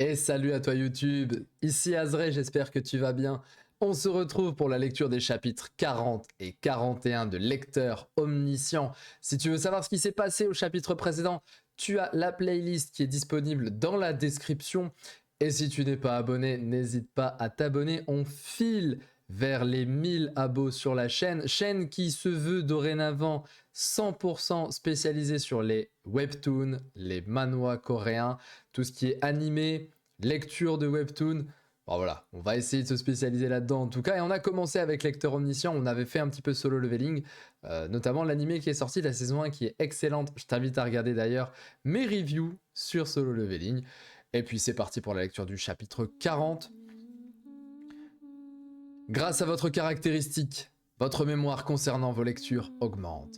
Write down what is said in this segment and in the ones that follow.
Et salut à toi YouTube, ici Azré, j'espère que tu vas bien. On se retrouve pour la lecture des chapitres 40 et 41 de Lecteur Omniscient. Si tu veux savoir ce qui s'est passé au chapitre précédent, tu as la playlist qui est disponible dans la description. Et si tu n'es pas abonné, n'hésite pas à t'abonner. On file vers les 1000 abos sur la chaîne qui se veut dorénavant 100% spécialisée sur les webtoons, les manhwas coréens, tout ce qui est animé, lecture de webtoon. Bon, voilà, on va essayer de se spécialiser là-dedans en tout cas. Et on a commencé avec Lecteur Omniscient, on avait fait un petit peu solo leveling, notamment l'animé qui est sorti de la saison 1 qui est excellente. Je t'invite à regarder d'ailleurs mes reviews sur solo leveling. Et puis c'est parti pour la lecture du chapitre 40. Grâce à votre caractéristique, votre mémoire concernant vos lectures augmente.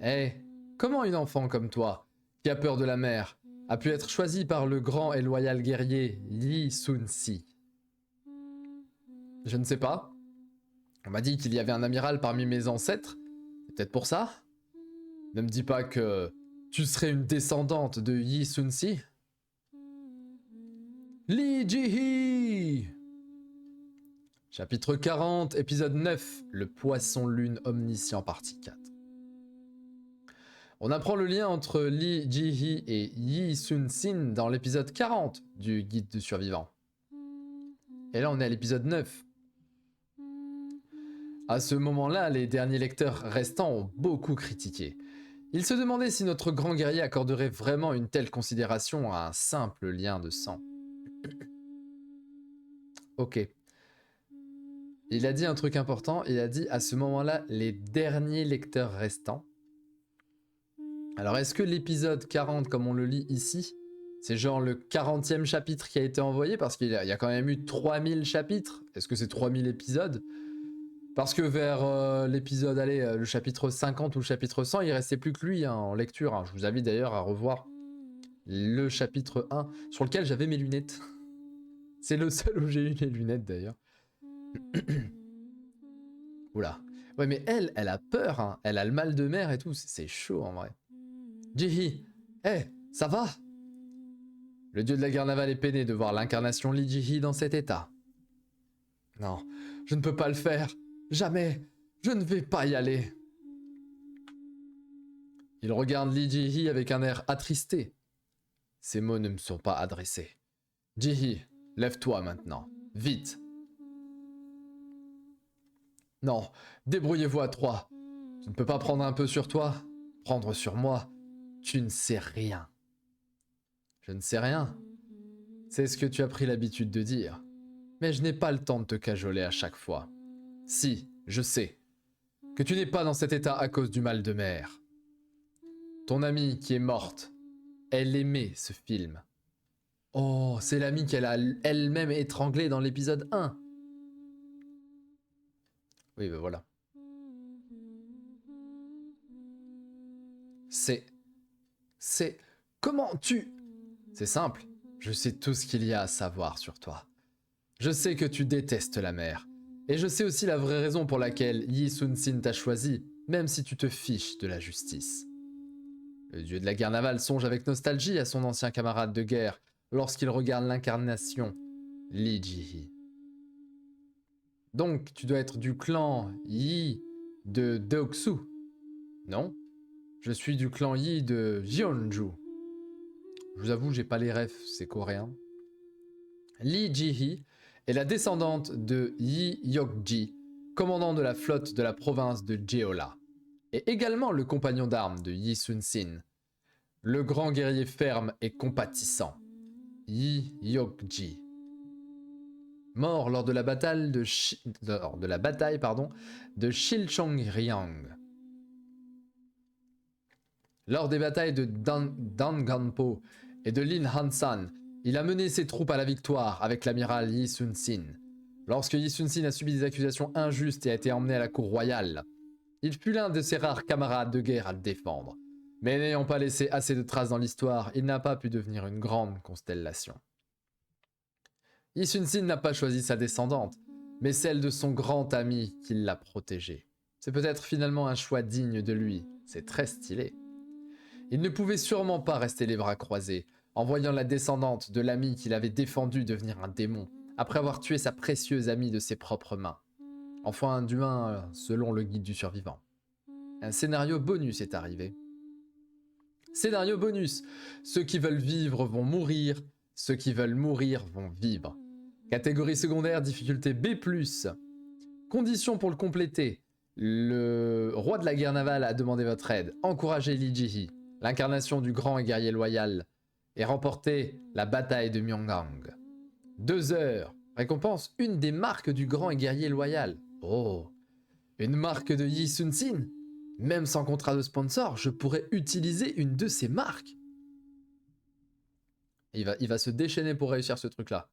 Eh, comment une enfant comme toi, qui a peur de la mer, a pu être choisie par le grand et loyal guerrier Yi Sun-si? Je ne sais pas. On m'a dit qu'il y avait un amiral parmi mes ancêtres. C'est peut-être pour ça. Ne me dis pas que tu serais une descendante de Yi Sun-si. Lee Ji-hee! Chapitre 40, épisode 9, le poisson-lune omniscient, partie 4. On apprend le lien entre Lee Ji-hee et Yi Sun-sin dans l'épisode 40 du guide du survivant. Et là, on est à l'épisode 9. À ce moment-là, les derniers lecteurs restants ont beaucoup critiqué. Ils se demandaient si notre grand guerrier accorderait vraiment une telle considération à un simple lien de sang. Ok. Il a dit un truc important, il a dit à ce moment-là, les derniers lecteurs restants. Alors est-ce que l'épisode 40, comme on le lit ici, c'est genre le 40e chapitre qui a été envoyé? Parce qu'il y a quand même eu 3000 chapitres. Est-ce que c'est 3000 épisodes? Parce que vers l'épisode, le chapitre 50 ou le chapitre 100, il restait plus que lui en lecture. Hein. Je vous invite d'ailleurs à revoir le chapitre 1, sur lequel j'avais mes lunettes. C'est le seul où j'ai eu les lunettes d'ailleurs. Oula. Ouais, mais elle a peur, hein. Elle a le mal de mer et tout. C'est chaud en vrai. Ji-hee, ça va? Le dieu de la guerre navale est peiné de voir l'incarnation Lee Ji-hee dans cet état. Non, je ne peux pas le faire. Jamais. Je ne vais pas y aller. Il regarde Lee Ji-hee avec un air attristé. Ces mots ne me sont pas adressés. Ji-hee, lève-toi maintenant. Vite. Non, débrouillez-vous à trois. Tu ne peux pas prendre un peu sur toi? Prendre sur moi? Tu ne sais rien. Je ne sais rien. C'est ce que tu as pris l'habitude de dire. Mais je n'ai pas le temps de te cajoler à chaque fois. Si, je sais. Que tu n'es pas dans cet état à cause du mal de mer. Ton amie qui est morte, elle aimait ce film. Oh, c'est l'amie qu'elle a elle-même étranglée dans l'épisode 1. Oui, ben voilà. C'est... Comment tu... C'est simple. Je sais tout ce qu'il y a à savoir sur toi. Je sais que tu détestes la mer. Et je sais aussi la vraie raison pour laquelle Yi Sun-sin t'a choisi, même si tu te fiches de la justice. Le dieu de la guerre navale songe avec nostalgie à son ancien camarade de guerre lorsqu'il regarde l'incarnation Lee Ji-hee. Donc, tu dois être du clan Yi de Deoksu. Non, je suis du clan Yi de Jeonju. Je vous avoue, j'ai pas les refs, c'est coréen. Lee Ji-hee est la descendante de Yi Yokji, commandant de la flotte de la province de Jeolla, et également le compagnon d'armes de Yi Sun-sin, le grand guerrier ferme et compatissant, Yi Yokji. Mort lors de la bataille de Shilchongryang. Lors des batailles de Danganpo et de Lin Hansan, il a mené ses troupes à la victoire avec l'amiral Yi Sun-sin. Lorsque Yi Sun-sin a subi des accusations injustes et a été emmené à la cour royale, il fut l'un de ses rares camarades de guerre à le défendre. Mais n'ayant pas laissé assez de traces dans l'histoire, il n'a pas pu devenir une grande constellation. Yi Sun-sin n'a pas choisi sa descendante, mais celle de son grand ami qui l'a protégée. C'est peut-être finalement un choix digne de lui, c'est très stylé. Il ne pouvait sûrement pas rester les bras croisés, en voyant la descendante de l'ami qu'il avait défendu devenir un démon, après avoir tué sa précieuse amie de ses propres mains. Enfin, d'humain, selon le guide du survivant. Un scénario bonus est arrivé. Scénario bonus. Ceux qui veulent vivre vont mourir. Ceux qui veulent mourir vont vivre. Catégorie secondaire, difficulté B+. Conditions pour le compléter. Le roi de la guerre navale a demandé votre aide. Encouragez Li Jihi, l'incarnation du grand et guerrier loyal, et remportez la bataille de Myonggang. 2 heures. Récompense, une des marques du grand et guerrier loyal. Oh, une marque de Yi Sun-sin. Même sans contrat de sponsor, je pourrais utiliser une de ces marques. Il va se déchaîner pour réussir ce truc-là.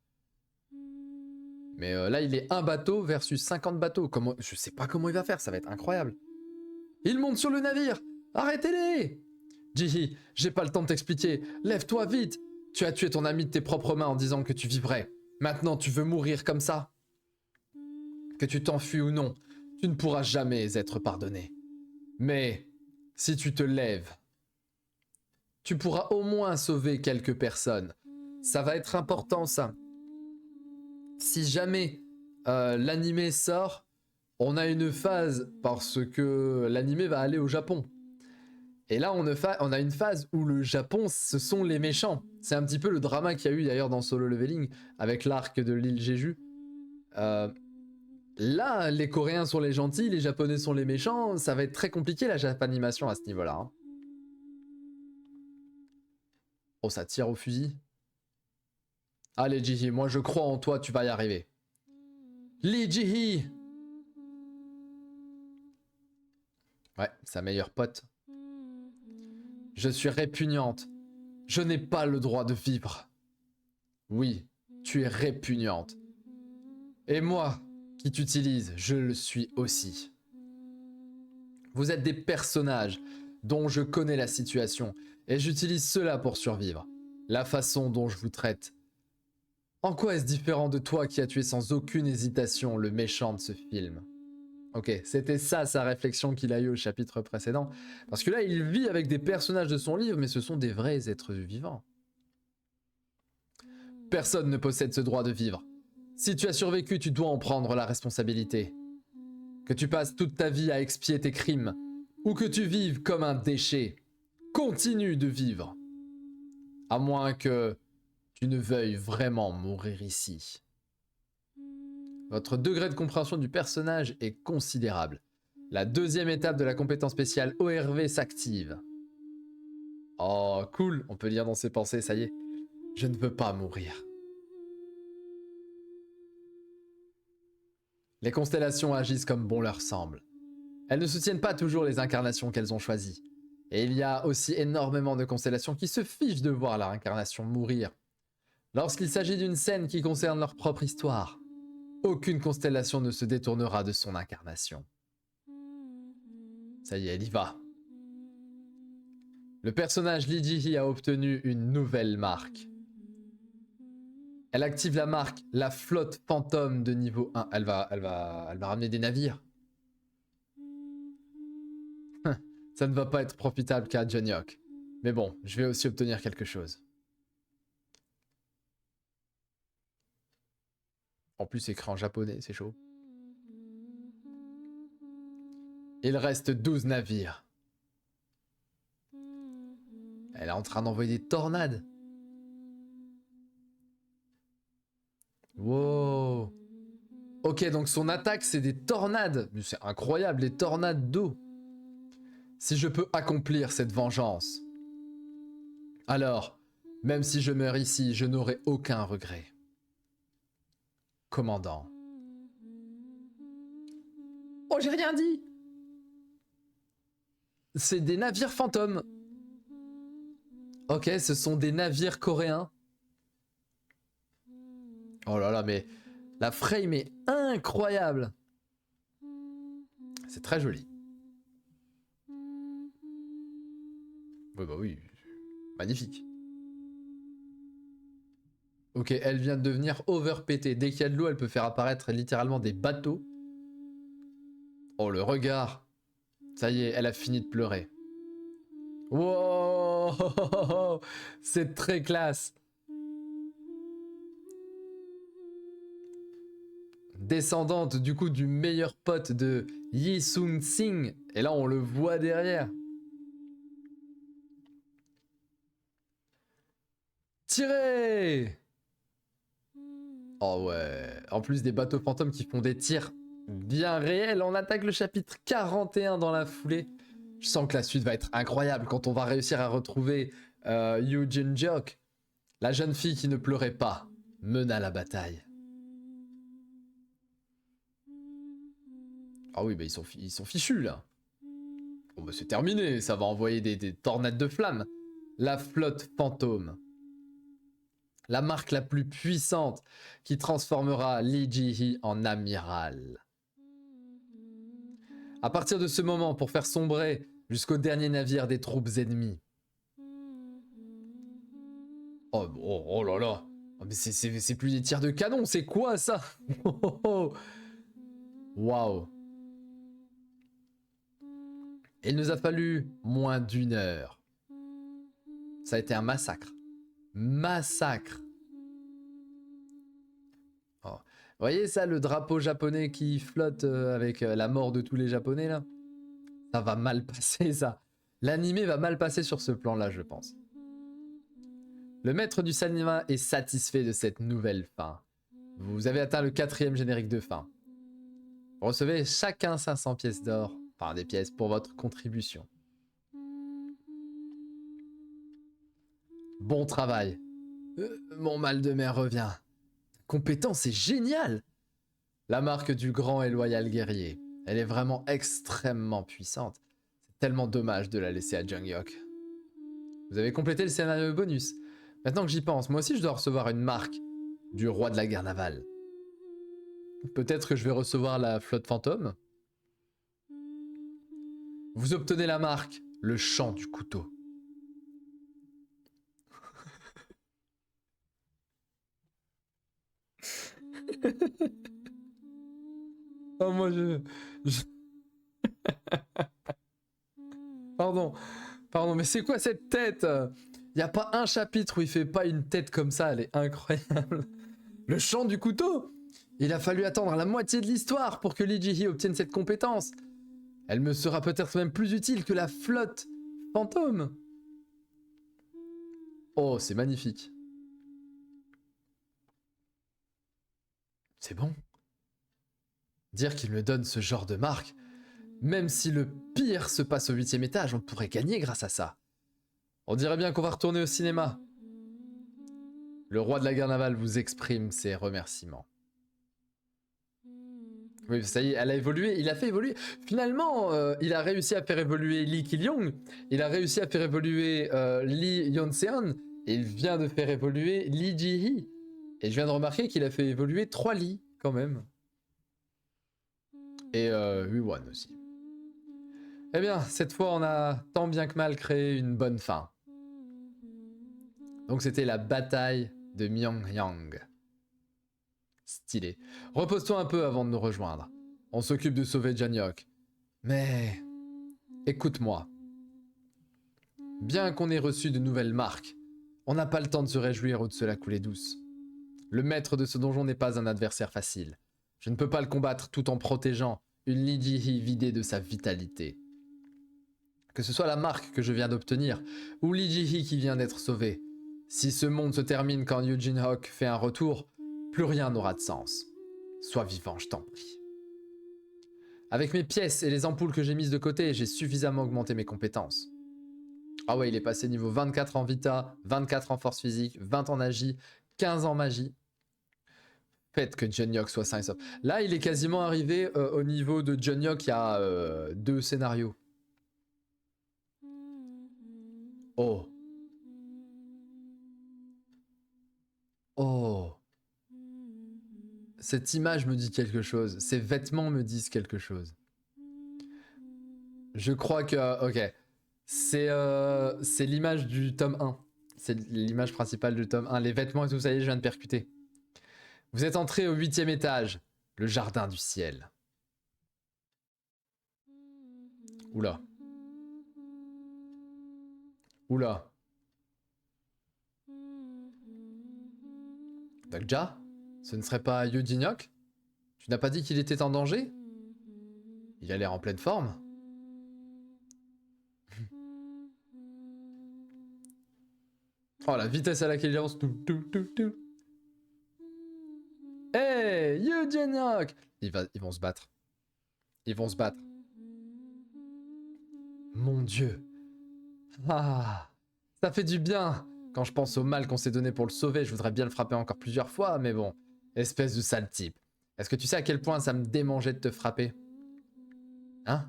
Mais là, il est un bateau versus 50 bateaux. Comment, je sais pas comment il va faire, ça va être incroyable. Il monte sur le navire. Arrêtez-les! Jihi, j'ai pas le temps de t'expliquer. Lève-toi vite. Tu as tué ton ami de tes propres mains en disant que tu vivrais. Maintenant, tu veux mourir comme ça? Que tu t'enfuis ou non, tu ne pourras jamais être pardonné. Mais si tu te lèves, tu pourras au moins sauver quelques personnes. Ça va être important, ça. Si jamais l'animé sort, on a une phase parce que l'animé va aller au Japon. Et là, on a une phase où le Japon, ce sont les méchants. C'est un petit peu le drama qu'il y a eu d'ailleurs dans Solo Leveling avec l'arc de l'île Jeju. Là, les Coréens sont les gentils, les Japonais sont les méchants. Ça va être très compliqué la Japanimation à ce niveau-là. Hein. Oh, ça tire au fusil. Allez, Jihi, moi je crois en toi, tu vas y arriver. Lee Jihi! Ouais, sa meilleure pote. Je suis répugnante. Je n'ai pas le droit de vivre. Oui, tu es répugnante. Et moi, qui t'utilise, je le suis aussi. Vous êtes des personnages dont je connais la situation et j'utilise cela pour survivre. La façon dont je vous traite. En quoi est-ce différent de toi qui as tué sans aucune hésitation le méchant de ce film? Ok, c'était ça sa réflexion qu'il a eue au chapitre précédent. Parce que là, il vit avec des personnages de son livre, mais ce sont des vrais êtres vivants. Personne ne possède ce droit de vivre. Si tu as survécu, tu dois en prendre la responsabilité. Que tu passes toute ta vie à expier tes crimes, ou que tu vives comme un déchet, continue de vivre. À moins que tu ne veuilles vraiment mourir ici. Votre degré de compréhension du personnage est considérable. La deuxième étape de la compétence spéciale ORV s'active. Oh, cool, on peut lire dans ses pensées, ça y est. Je ne veux pas mourir. Les constellations agissent comme bon leur semble. Elles ne soutiennent pas toujours les incarnations qu'elles ont choisies. Et il y a aussi énormément de constellations qui se fichent de voir leur incarnation mourir. Lorsqu'il s'agit d'une scène qui concerne leur propre histoire, aucune constellation ne se détournera de son incarnation. Ça y est, elle y va. Le personnage Lee Jihi a obtenu une nouvelle marque. Elle active la marque la flotte fantôme de niveau 1. Elle va ramener des navires. Ça ne va pas être profitable qu'à Jonyok. Mais bon, je vais aussi obtenir quelque chose. En plus, écrit en japonais, c'est chaud. Il reste 12 navires. Elle est en train d'envoyer des tornades. Wow. Ok, donc son attaque, c'est des tornades. C'est incroyable, les tornades d'eau. Si je peux accomplir cette vengeance, alors, même si je meurs ici, je n'aurai aucun regret. Commandant. Oh, j'ai rien dit. C'est des navires fantômes. Ok, ce sont des navires coréens. Oh là là, mais la frame est incroyable. C'est très joli. Oui, bah oui. Magnifique. Ok, elle vient de devenir overpétée. Dès qu'il y a de l'eau, elle peut faire apparaître littéralement des bateaux. Oh, le regard. Ça y est, elle a fini de pleurer. Wow. Oh, oh, oh, oh, oh. C'est très classe. Descendante du coup du meilleur pote de Yi Sung-sing. Et là on le voit derrière. Tirez! Oh ouais. En plus des bateaux fantômes qui font des tirs bien réels. On attaque le chapitre 41 dans la foulée. Je sens que la suite va être incroyable quand on va réussir à retrouver Yoo Jin-hyuk. La jeune fille qui ne pleurait pas mena la bataille. Ah oui, bah ils sont fichus là. Bon bah c'est terminé, ça va envoyer des tornades de flammes. La flotte fantôme. La marque la plus puissante qui transformera Lee Ji-hee en amiral. À partir de ce moment, pour faire sombrer jusqu'au dernier navire des troupes ennemies. Oh, oh, oh là là. Oh, mais c'est plus des tirs de canon, c'est quoi ça? Waouh. Il nous a fallu moins d'1 heure. Ça a été un massacre. Massacre. Oh. Vous voyez ça, le drapeau japonais qui flotte avec la mort de tous les japonais là? Ça va mal passer ça. L'animé va mal passer sur ce plan-là, je pense. Le maître du cinéma est satisfait de cette nouvelle fin. Vous avez atteint le 4e générique de fin. Vous recevez chacun 500 pièces d'or, enfin des pièces pour votre contribution. Bon travail. Mon mal de mer revient. Compétence est géniale. La marque du grand et loyal guerrier. Elle est vraiment extrêmement puissante. C'est tellement dommage de la laisser à Jung-hyuk. Vous avez complété le scénario bonus. Maintenant que j'y pense, moi aussi je dois recevoir une marque du roi de la guerre navale. Peut-être que je vais recevoir la flotte fantôme. Vous obtenez la marque, le chant du couteau. Oh moi Pardon, mais c'est quoi cette tête? Y a pas un chapitre où il fait pas une tête comme ça, elle est incroyable. Le chant du couteau? Il a fallu attendre la moitié de l'histoire pour que Lee Ji-hee obtienne cette compétence. Elle me sera peut-être même plus utile que la flotte fantôme. Oh, c'est magnifique. C'est bon. Dire qu'il me donne ce genre de marque, même si le pire se passe au 8e étage, on pourrait gagner grâce à ça. On dirait bien qu'on va retourner au cinéma. Le roi de la guerre navale vous exprime ses remerciements. Oui, ça y est, elle a évolué, il a fait évoluer. Finalement, il a réussi à faire évoluer Lee Ki-lyong, il a réussi à faire évoluer Lee Yeon-seon, et il vient de faire évoluer Lee Ji-hee. Et je viens de remarquer qu'il a fait évoluer 3 Lee, quand même. Et Woo-won aussi. Eh bien, cette fois, on a tant bien que mal créé une bonne fin. Donc c'était la bataille de Myeongyang. Stylé. Repose-toi un peu avant de nous rejoindre. On s'occupe de sauver Jung-hyuk. Mais... écoute-moi. Bien qu'on ait reçu de nouvelles marques, on n'a pas le temps de se réjouir ou de se la couler douce. Le maître de ce donjon n'est pas un adversaire facile. Je ne peux pas le combattre tout en protégeant une Lee Ji-hee vidée de sa vitalité. Que ce soit la marque que je viens d'obtenir, ou Lee Ji-hee qui vient d'être sauvée, si ce monde se termine quand Yoo Jin-hyuk fait un retour, plus rien n'aura de sens. Sois vivant, je t'en prie. Avec mes pièces et les ampoules que j'ai mises de côté, j'ai suffisamment augmenté mes compétences. Ah ouais, il est passé niveau 24 en vita, 24 en force physique, 20 en magie, 15 en magie. Faites que Jung-hyuk soit sain et sauf. Là, il est quasiment arrivé au niveau de Jung-hyuk il y a 2 scénarios. Oh. Oh. Cette image me dit quelque chose. Ces vêtements me disent quelque chose. Je crois que... ok. C'est l'image du tome 1. C'est l'image principale du tome 1. Les vêtements et tout, ça y est, je viens de percuter. Vous êtes entré au 8e étage. Le jardin du ciel. Oula. Oula. Dokja, ce ne serait pas Yu Jin-hyuk? Tu n'as pas dit qu'il était en danger? Il a l'air en pleine forme. Oh, la vitesse à laquelle il avance. Hey, Yu Jin-hyuk! Ils vont se battre. Ils vont se battre. Mon Dieu. Ah, ça fait du bien. Quand je pense au mal qu'on s'est donné pour le sauver, je voudrais bien le frapper encore plusieurs fois, mais bon. Espèce de sale type. Est-ce que tu sais à quel point ça me démangeait de te frapper? Hein?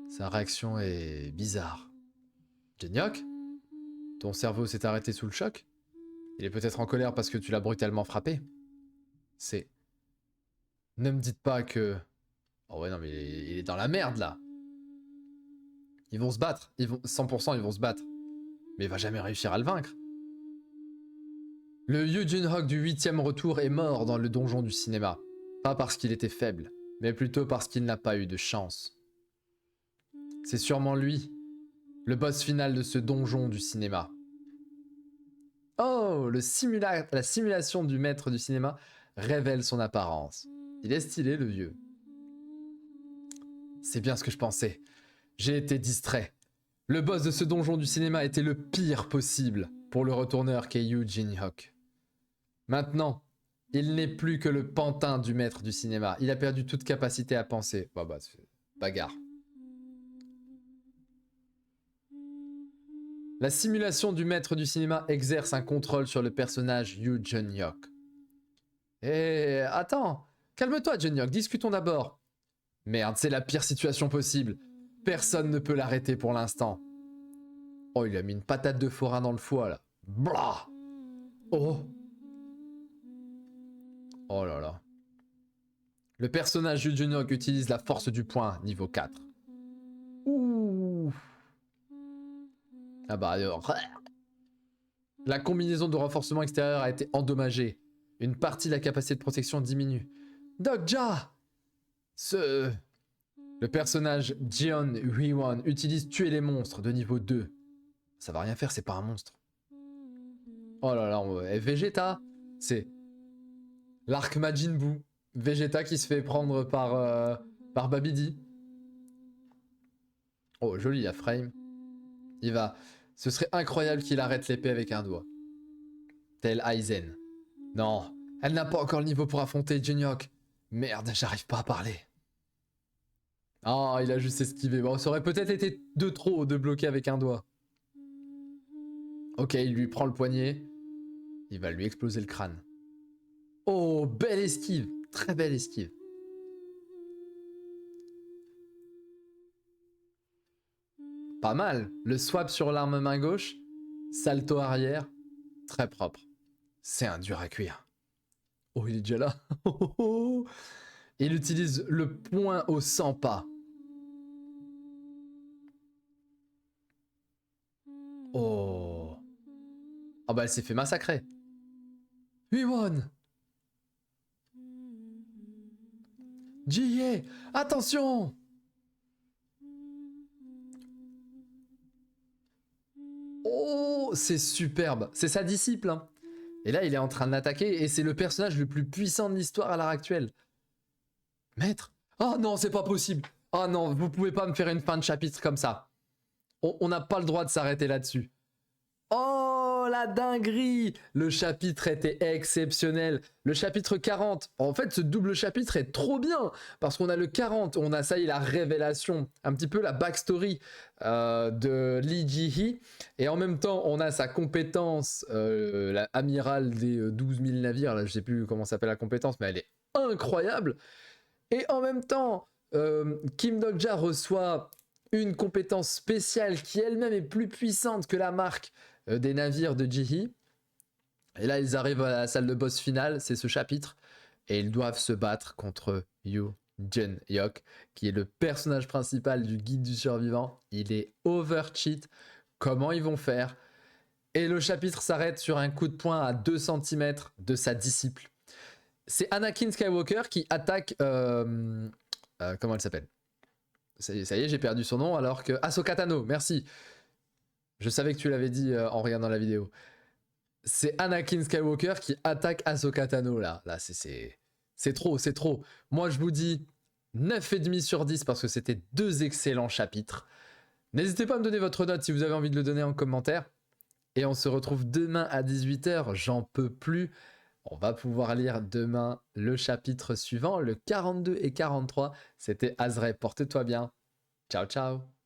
Sa réaction est bizarre. Jin-hyuk? Ton cerveau s'est arrêté sous le choc? Il est peut-être en colère parce que tu l'as brutalement frappé. C'est... Ne me dites pas que... Oh ouais, non, mais il est dans la merde, là. Ils vont se battre. 100% ils vont se battre. Mais il va jamais réussir à le vaincre. Le Yu Jin-hyuk du 8e retour est mort dans le donjon du cinéma. Pas parce qu'il était faible, mais plutôt parce qu'il n'a pas eu de chance. C'est sûrement lui, le boss final de ce donjon du cinéma. Oh, la simulation du maître du cinéma révèle son apparence. Il est stylé, le vieux. C'est bien ce que je pensais. J'ai été distrait. Le boss de ce donjon du cinéma était le pire possible pour le retourneur qu'est Yu Jin-hyuk. Maintenant, il n'est plus que le pantin du maître du cinéma. Il a perdu toute capacité à penser. Bah, bagarre. La simulation du maître du cinéma exerce un contrôle sur le personnage Yu Jin-hyuk. Eh, attends, calme-toi Jin-hyuk, discutons d'abord. Merde, c'est la pire situation possible. Personne ne peut l'arrêter pour l'instant. Oh, il a mis une patate de forain dans le foie là. Blah. Oh. Oh là là. Le personnage Yu Jin-hyuk utilise la force du poing, niveau 4. Ouh. Ah bah alors... La combinaison de renforcement extérieur a été endommagée. Une partie de la capacité de protection diminue. Dokja! Le personnage Jeon Hui-won utilise tuer les monstres de niveau 2. Ça va rien faire, c'est pas un monstre. Oh là là, Vegeta, c'est l'arc Majin Buu. Vegeta qui se fait prendre par Babidi. Oh, joli, il y a Frame. Il va... Ce serait incroyable qu'il arrête l'épée avec un doigt. Tel Aizen. Non, elle n'a pas encore le niveau pour affronter Jin-hyuk. Merde, j'arrive pas à parler. Ah, il a juste esquivé. Bon, ça aurait peut-être été de trop de bloquer avec un doigt. Ok, il lui prend le poignet. Il va lui exploser le crâne. Oh, belle esquive. Très belle esquive. Pas mal. Le swap sur l'arme main gauche. Salto arrière. Très propre. C'est un dur à cuire. Oh, il est déjà là. Il utilise le poing au 100 pas. Oh. Ah bah elle s'est fait massacrer. Hui-won. Jie, attention. Oh, c'est superbe. C'est sa disciple. Hein. Et là, il est en train d'attaquer et c'est le personnage le plus puissant de l'histoire à l'heure actuelle. Maître? Oh non, c'est pas possible. Oh non, vous pouvez pas me faire une fin de chapitre comme ça. On n'a pas le droit de s'arrêter là-dessus. Oh, la dinguerie! Le chapitre était exceptionnel. Le chapitre 40. En fait, ce double chapitre est trop bien. Parce qu'on a le 40, on a ça y est, la révélation. Un petit peu la backstory de Lee Ji-hee. Et en même temps, on a sa compétence, l'amiral des 12 000 navires. Là, je sais plus comment s'appelle la compétence, mais elle est incroyable. Et en même temps, Kim Dokja reçoit une compétence spéciale qui elle-même est plus puissante que la marque des navires de Ji-hee. Et là, ils arrivent à la salle de boss finale, c'est ce chapitre, et ils doivent se battre contre Yu Jin-hyuk, qui est le personnage principal du guide du survivant. Il est over-cheat. Comment ils vont faire? Et le chapitre s'arrête sur un coup de poing à 2 cm de sa disciple. C'est Anakin Skywalker qui attaque... comment elle s'appelle? Ça y est, j'ai perdu son nom, alors que... Ahsoka Tano, merci. Je savais que tu l'avais dit en regardant la vidéo. c'est Anakin Skywalker qui attaque Ahsoka Tano là. Là, c'est trop, c'est trop. Moi, je vous dis 9,5 sur 10 parce que c'était 2 excellents chapitres. N'hésitez pas à me donner votre note si vous avez envie de le donner en commentaire. Et on se retrouve demain à 18 h. J'en peux plus. On va pouvoir lire demain le chapitre suivant, le 42 et 43. C'était Azray. Porte-toi bien. Ciao, ciao.